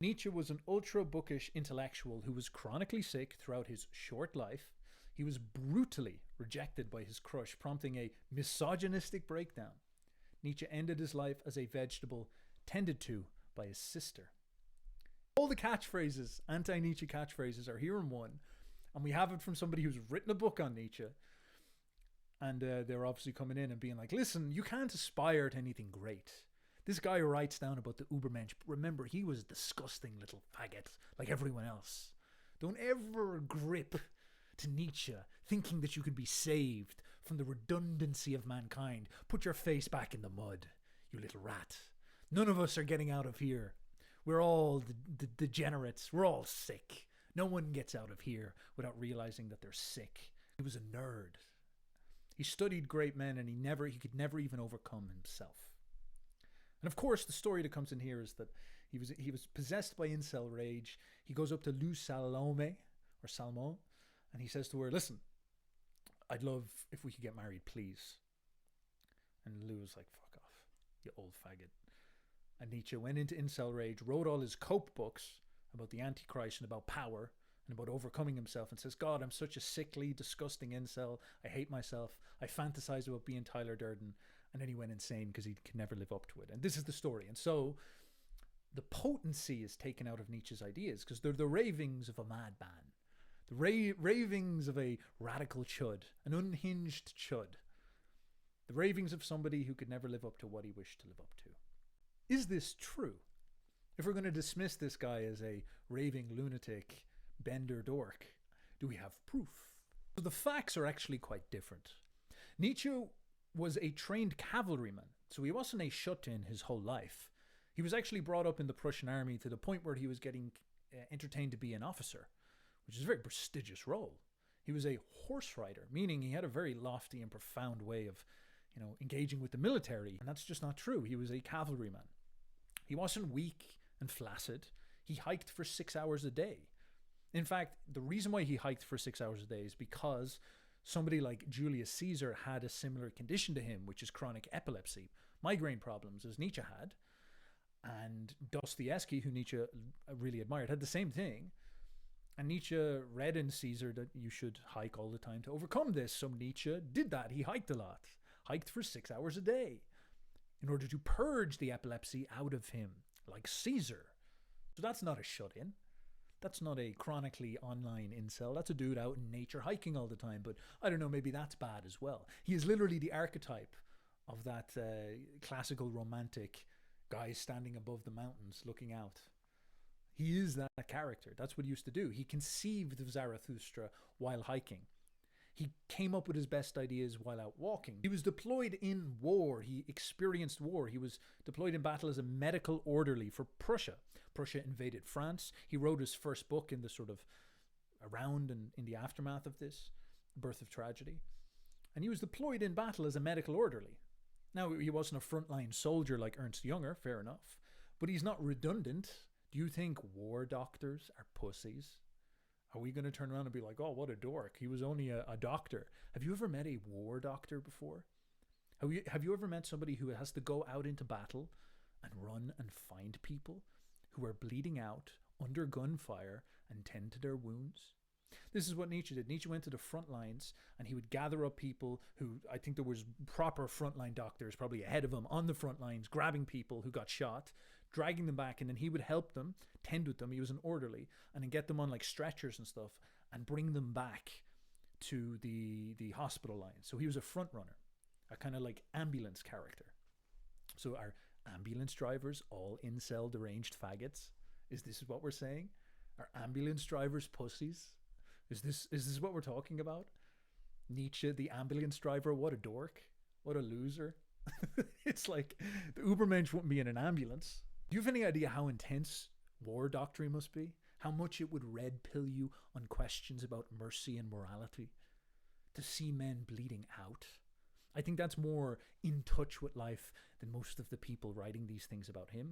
Nietzsche was an ultra bookish intellectual who was chronically sick throughout his short life. He was brutally rejected by his crush, prompting a misogynistic breakdown. Nietzsche ended his life as a vegetable tended to by his sister. All the catchphrases, anti-Nietzsche catchphrases, are here in one. And we have it from somebody who's written a book on Nietzsche. And they're obviously coming in and being like, listen, you can't aspire to anything great. This guy writes down about the Ubermensch. Remember, he was a disgusting little faggot like everyone else. Don't ever grip to Nietzsche thinking that you can be saved from the redundancy of mankind. Put your face back in the mud, you little rat. None of us are getting out of here. We're all the degenerates. We're all sick. No one gets out of here without realizing that they're sick. He was a nerd. He studied great men and he could never even overcome himself. And of course, the story that comes in here is that he was possessed by incel rage. He goes up to Lou Salome, or Salmon, and he says to her, listen, I'd love if we could get married, please. And Lou was like, fuck off, you old faggot. And Nietzsche went into incel rage, wrote all his cope books about the Antichrist and about power and about overcoming himself, and says, God, I'm such a sickly, disgusting incel. I hate myself. I fantasize about being Tyler Durden. And then he went insane because he could never live up to it. And this is the story. And so the potency is taken out of Nietzsche's ideas because they're the ravings of a madman, the ravings of a radical chud, an unhinged chud, the ravings of somebody who could never live up to what he wished to live up to. Is this true? If we're going to dismiss this guy as a raving lunatic, bender dork, do we have proof? So the facts are actually quite different. Nietzsche was a trained cavalryman, so he wasn't a shut-in his whole life. He was actually brought up in the Prussian army to the point where he was getting entertained to be an officer, which is a very prestigious role. He was a horse rider, meaning he had a very lofty and profound way of, engaging with the military. And that's just not true. He was a cavalryman. He wasn't weak and flaccid. He hiked for 6 hours a day. In fact, the reason why he hiked for 6 hours a day is because somebody like Julius Caesar had a similar condition to him, which is chronic epilepsy, migraine problems, as Nietzsche had. And Dostoevsky, who Nietzsche really admired, had the same thing. And Nietzsche read in Caesar that you should hike all the time to overcome this. So Nietzsche did that. He hiked a lot, hiked for 6 hours a day in order to purge the epilepsy out of him, like Caesar. So that's not a shut-in. That's not a chronically online incel. That's a dude out in nature hiking all the time. But I don't know, maybe that's bad as well. He is literally the archetype of that classical romantic guy standing above the mountains looking out. He is that character. That's what he used to do. He conceived of Zarathustra while hiking. He came up with his best ideas while out walking. He was deployed in war. He experienced war. He was deployed in battle as a medical orderly for Prussia. Prussia invaded France. He wrote his first book in the sort of around and in the aftermath of this, Birth of Tragedy. And he was deployed in battle as a medical orderly. Now, he wasn't a frontline soldier like Ernst Jünger, fair enough, but he's not redundant. Do you think war doctors are pussies? Are we going to turn around and be like, oh, what a dork. He was only a doctor. Have you ever met a war doctor before? Have you ever met somebody who has to go out into battle and run and find people who are bleeding out under gunfire and tend to their wounds? This is what Nietzsche did. Nietzsche went to the front lines and he would gather up people who, I think there was proper frontline doctors probably ahead of him on the front lines, grabbing people who got shot, dragging them back, and then he would help them, tend with them. He was an orderly, and then get them on like stretchers and stuff and bring them back to the hospital line. So he was a front runner, a kind of like ambulance character. So are ambulance drivers all incel deranged faggots? Is this what we're saying? Are ambulance drivers pussies? Is this what we're talking about? Nietzsche, the ambulance driver, what a dork. What a loser. It's like the Ubermensch wouldn't be in an ambulance. Do you have any idea how intense war doctrine must be? How much it would red pill you on questions about mercy and morality? To see men bleeding out? I think that's more in touch with life than most of the people writing these things about him.